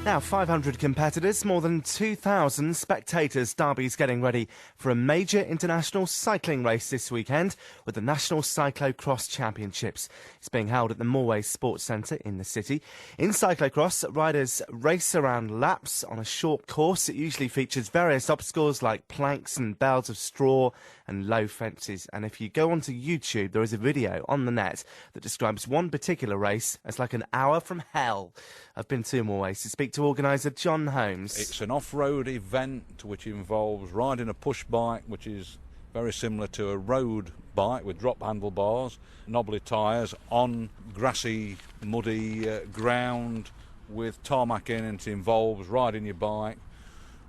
Now, 500 competitors, more than 2,000 spectators. Derby's getting ready for a major international cycling race this weekend with the National Cyclo-cross Championships. It's being held at the Moorways Sports Centre in the city. In cyclo-cross, riders race around laps on a short course. It usually features various obstacles like planks and bales of straw and low fences. And if you go onto YouTube, there is a video on the net that describes one particular race as like an hour from hell. I've been to Moorways to speak to organiser John Holmes. It's an off-road event which involves riding a push bike, which is very similar to a road bike with drop handlebars, knobbly tyres on grassy, muddy ground with tarmac in, and it involves riding your bike,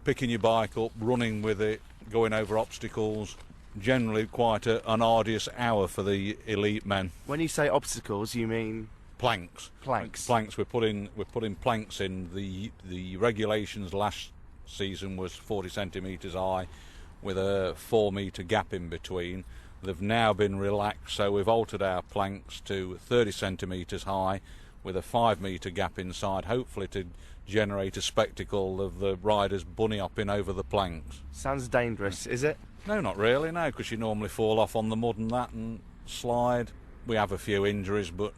picking your bike up, running with it, going over obstacles. Generally quite an arduous hour for the elite men. When you say obstacles, you mean? Planks. Planks. We're putting planks in. The regulations last season was 40 centimetres high with a 4 metre gap in between. They've now been relaxed, so we've altered our planks to 30 centimetres high with a 5 metre gap inside, hopefully to generate a spectacle of the riders bunny hopping over the planks. Sounds dangerous, is it? No, not really, no, because you normally fall off on the mud and that and slide. We have a few injuries, but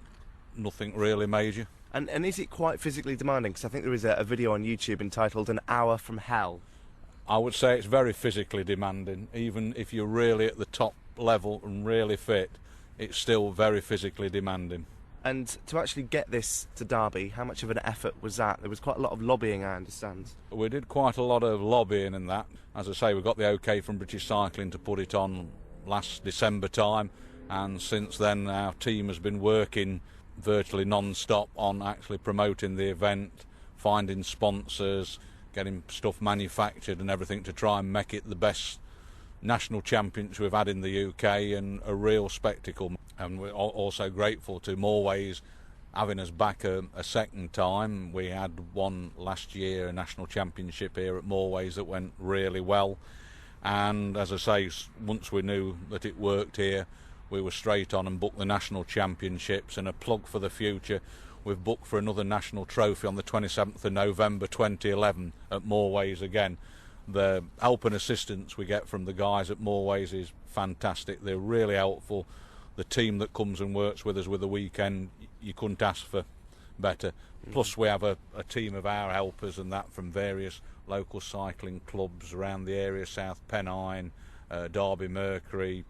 nothing really major. And is it quite physically demanding? Because I think there is a video on YouTube entitled An Hour from Hell. I would say it's very physically demanding. Even if you're really at the top level and really fit, it's still very physically demanding. And to actually get this to Derby, how much of an effort was that? There was quite a lot of lobbying, I understand. We did quite a lot of lobbying in that. As I say, we got the OK from British Cycling to put it on last December time, and since then our team has been working virtually non-stop on actually promoting the event, finding sponsors, getting stuff manufactured and everything to try and make it the best national championships we've had in the UK and a real spectacle. And we're also grateful to Moorways having us back a second time. We had one last year, a national championship here at Moorways that went really well. And as I say, once we knew that it worked here, we were straight on and booked the national championships. And a plug for the future, we've booked for another national trophy on the 27th of November 2011 at Moorways again. The help and assistance we get from the guys at Moorways is fantastic. They're really helpful. The team that comes and works with us with the weekend, you couldn't ask for better. Plus we have a team of our helpers and that from various local cycling clubs around the area, South Pennine, Derby Mercury,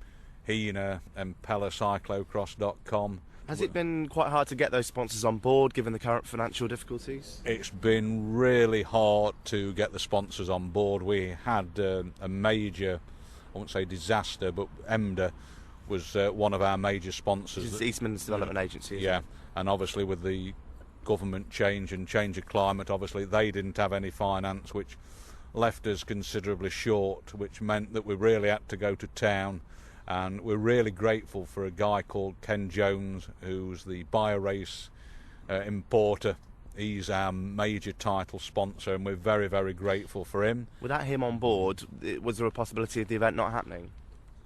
Hena and PellaCyclocross.com. Has it been quite hard to get those sponsors on board given the current financial difficulties? It's been really hard to get the sponsors on board. We had a major, I won't say disaster, but EMDA was one of our major sponsors. Which is Eastman's Development Agency. Yeah, and obviously with the government change and change of climate, obviously they didn't have any finance, which left us considerably short, which meant that we really had to go to town. And we're really grateful for a guy called Ken Jones, who's the Bioracer importer. He's our major title sponsor, and we're very, very grateful for him. Without him on board, was there a possibility of the event not happening?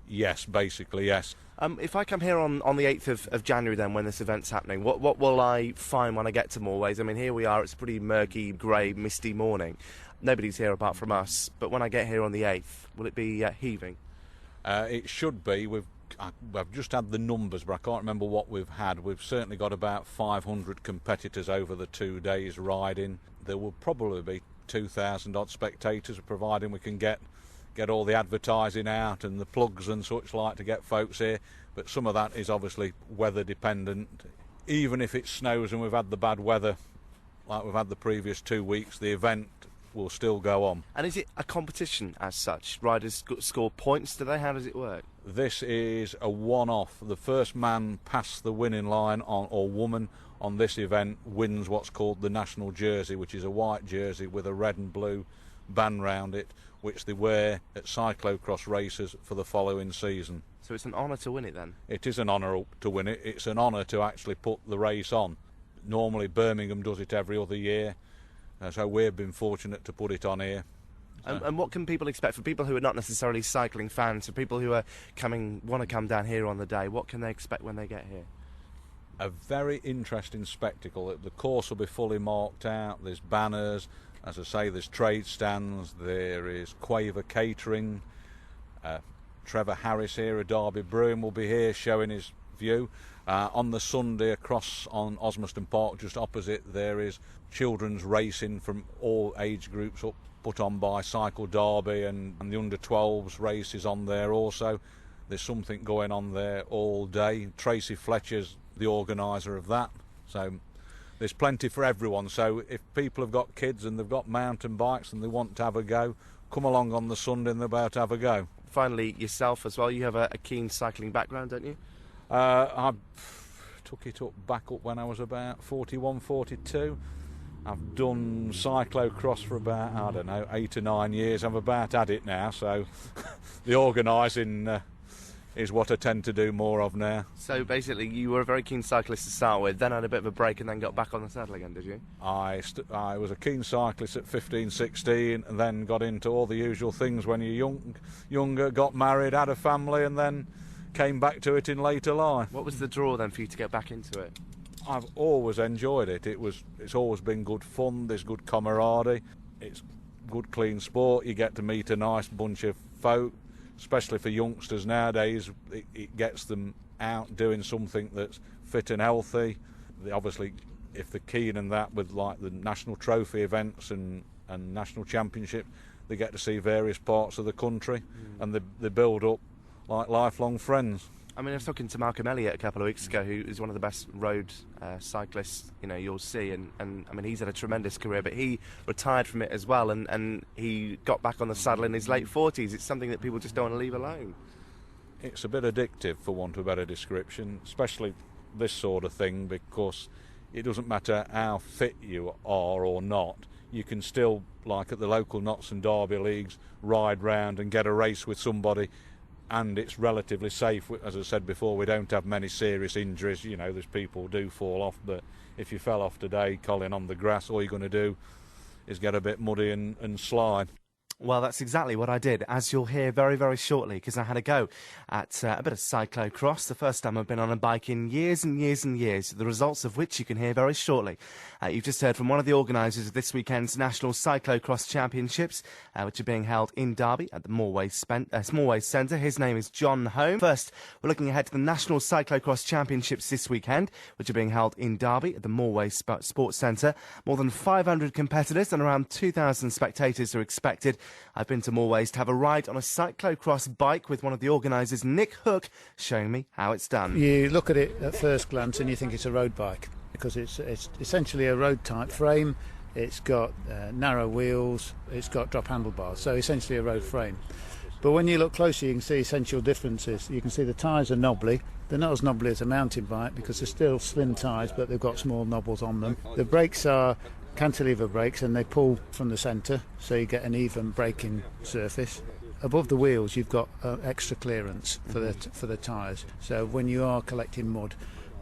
Yes, basically, yes. If I come here on the 8th of January then, when this event's happening, what will I find when I get to Moorways? I mean, here we are, it's a pretty murky, grey, misty morning. Nobody's here apart from us, but when I get here on the 8th, will it be heaving? It should be. I've just had the numbers, but I can't remember what we've had. We've certainly got about 500 competitors over the 2 days riding. There will probably be 2,000 odd spectators, providing we can get all the advertising out and the plugs and such like to get folks here. But some of that is obviously weather dependent. Even if it snows and we've had the bad weather like we've had the previous 2 weeks, the event will still go on. And is it a competition as such? Riders score points, do they? How does it work? This is a one-off. The first man past the winning line or woman on this event wins what's called the national jersey, which is a white jersey with a red and blue band round it, which they wear at cyclo-cross races for the following season. So it's an honour to win it then? It is an honour to win it. It's an honour to actually put the race on. Normally Birmingham does it every other year. So we've been fortunate to put it on here. And what can people expect? For people who are not necessarily cycling fans, for people who are want to come down here on the day, what can they expect when they get here? a very interesting spectacle. The course will be fully marked out. There's banners, as I say, there's trade stands, there is Quaver Catering. Trevor Harris here, a Derby Brewing, will be here showing his view. On the Sunday, across on Osmaston Park, just opposite, there is children's racing from all age groups put on by Cycle Derby, and the under-12s races on there also. There's something going on there all day. Tracy Fletcher's the organiser of that, so there's plenty for everyone. So if people have got kids and they've got mountain bikes and they want to have a go, come along on the Sunday and they're about to have a go. Finally, yourself as well, you have a keen cycling background, don't you? I took it back up when I was about 41, 42. I've done cyclo-cross for about, I don't know, 8 or 9 years. I'm about at it now, so the organising is what I tend to do more of now. So basically, you were a very keen cyclist to start with, then had a bit of a break and then got back on the saddle again, did you? I was a keen cyclist at 15, 16, and then got into all the usual things when you're younger, got married, had a family, and then came back to it in later life. What was the draw then for you to get back into it? I've always enjoyed it. It's always been good fun. There's good camaraderie. It's good, clean sport. You get to meet a nice bunch of folk, especially for youngsters nowadays. It gets them out doing something that's fit and healthy. Obviously, if they're keen and that, with like the national trophy events and national championship, they get to see various parts of the country, and they build up like lifelong friends. I mean, I was talking to Malcolm Elliott a couple of weeks ago, who is one of the best road cyclists, you'll see, and I mean, he's had a tremendous career, but he retired from it as well, and he got back on the saddle in his late 40s. It's something that people just don't want to leave alone. It's a bit addictive, for want of a better description, especially this sort of thing, because it doesn't matter how fit you are or not, you can still, like at the local Notts and Derby leagues, ride round and get a race with somebody, and it's relatively safe. As I said before, we don't have many serious injuries. There's people who do fall off, but if you fell off today, Colin, on the grass, all you're going to do is get a bit muddy and slide. Well, that's exactly what I did, as you'll hear very, very shortly, because I had a go at a bit of cyclo-cross, the first time I've been on a bike in years and years and years, the results of which you can hear very shortly. You've just heard from one of the organisers of this weekend's National Cyclo-cross Championships, which are being held in Derby at the Smallways Centre. His name is John Home. First, we're looking ahead to the National Cyclo-cross Championships this weekend, which are being held in Derby at the Smallways Sports Centre. More than 500 competitors and around 2,000 spectators are expected. I've been to Smallways to have a ride on a cyclo-cross bike with one of the organisers, Nick Hook, showing me how it's done. You look at it at first glance and you think it's a road bike, because it's essentially a road type frame. It's got narrow wheels, it's got drop handlebars, so essentially a road frame. But when you look closer, you can see essential differences. You can see the tyres are knobbly. They're not as knobbly as a mountain bike because they're still slim tyres, but they've got small knobbles on them. The brakes are cantilever brakes, and they pull from the centre, so you get an even braking surface. Above the wheels, you've got extra clearance for the tyres. So when you are collecting mud,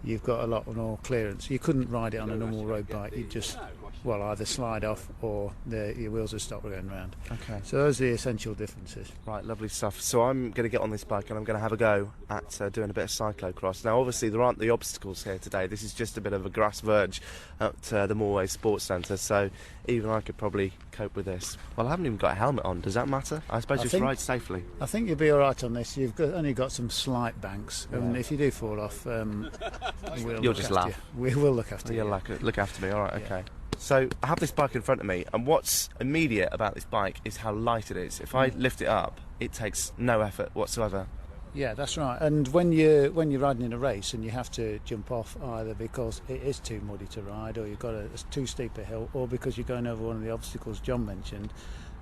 you've got a lot more clearance. You couldn't ride it on a normal road bike. You'd just either slide off or your wheels would stop going round. Okay. So those are the essential differences. Right, lovely stuff. So I'm going to get on this bike and I'm going to have a go at doing a bit of cyclo-cross. Now, obviously, there aren't the obstacles here today. This is just a bit of a grass verge at the Smallways Sports Centre, so even I could probably cope with this. Well, I haven't even got a helmet on. Does that matter? I suppose just ride safely. I think you'll be all right on this. You've only got some slight banks, and if you do fall off, you'll just laugh. We will look after you. You'll look after me. All right, okay. So I have this bike in front of me, and what's immediate about this bike is how light it is. If I lift it up, it takes no effort whatsoever. Yeah, that's right. And when you're riding in a race and you have to jump off, either because it is too muddy to ride, or you've got it's too steep a hill, or because you're going over one of the obstacles John mentioned,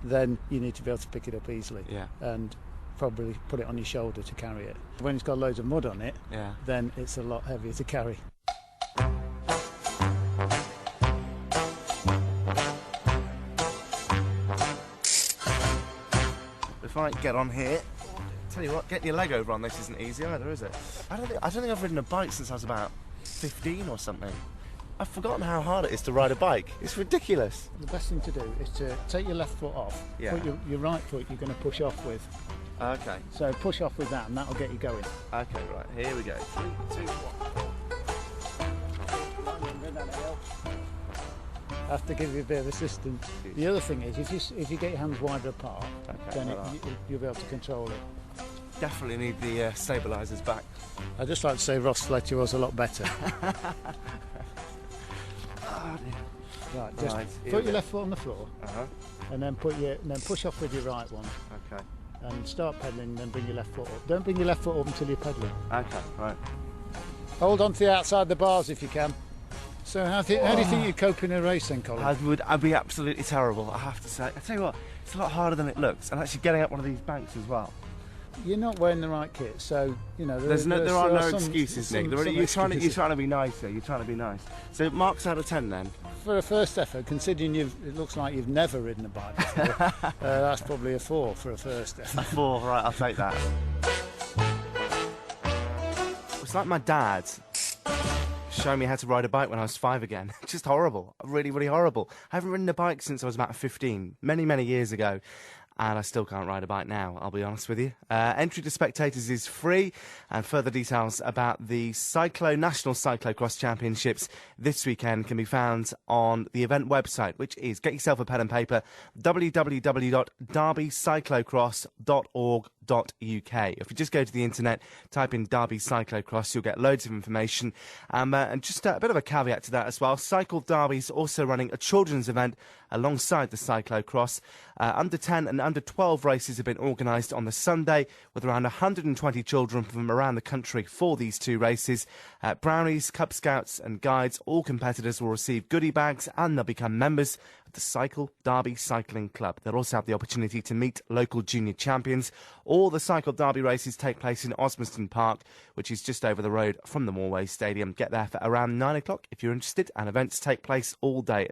then you need to be able to pick it up easily. Yeah. And probably put it on your shoulder to carry it. When it's got loads of mud on it, then it's a lot heavier to carry. If I get on here, tell you what, getting your leg over on this isn't easy either, is it? I don't think I've ridden a bike since I was about 15 or something. I've forgotten how hard it is to ride a bike. It's ridiculous. The best thing to do is to take your left foot off. Yeah. Put your right foot you're going to push off with. Okay. So push off with that, and that'll get you going. Okay, right. Here we go. 3, 2, 1. have to give you a bit of assistance. The other thing is, if you get your hands wider apart, then you'll be able to control it. Definitely need the stabilisers back. I'd just like to say Ross Fletcher was a lot better. Oh dear. Right, just put your left foot on the floor, and then push off with your right one. Okay. And start pedalling, then bring your left foot up. Don't bring your left foot up until you're pedalling. Okay, right. Hold on to the outside of the bars if you can. So how do you think you'd cope in a race then, Colin? I'd be absolutely terrible, I have to say. I tell you what, it's a lot harder than it looks, and actually getting up one of these banks as well. You're not wearing the right kit, so you know there are no excuses, Nick. You're trying to be nicer. You're trying to be nice. So marks out of 10 then. For a first effort, considering it looks like you've never ridden a bike before, that's probably a 4 for a first effort. A 4, right? I'll take that. It's like my dad showing me how to ride a bike when I was 5 again. Just horrible, really, really horrible. I haven't ridden a bike since I was about 15, many, many years ago. And I still can't ride a bike now, I'll be honest with you. Entry to spectators is free, and further details about the National Cyclo-cross Championships this weekend can be found on the event website, which is, get yourself a pen and paper, www.derbycyclo-cross.org.uk. If you just go to the internet, type in Derby Cyclo-cross, you'll get loads of information. And just a bit of a caveat to that as well, Cycle Derby is also running a children's event alongside the Cyclo-cross. Under 10 and under 12 races have been organised on the Sunday, with around 120 children from around the country for these 2 races. Brownies, Cub Scouts and Guides, all competitors will receive goodie bags, and they'll become members of the Cycle Derby Cycling Club. They'll also have the opportunity to meet local junior champions. All the Cycle Derby races take place in Osmaston Park, which is just over the road from the Moorway Stadium. Get there for around 9 o'clock if you're interested, and events take place all day.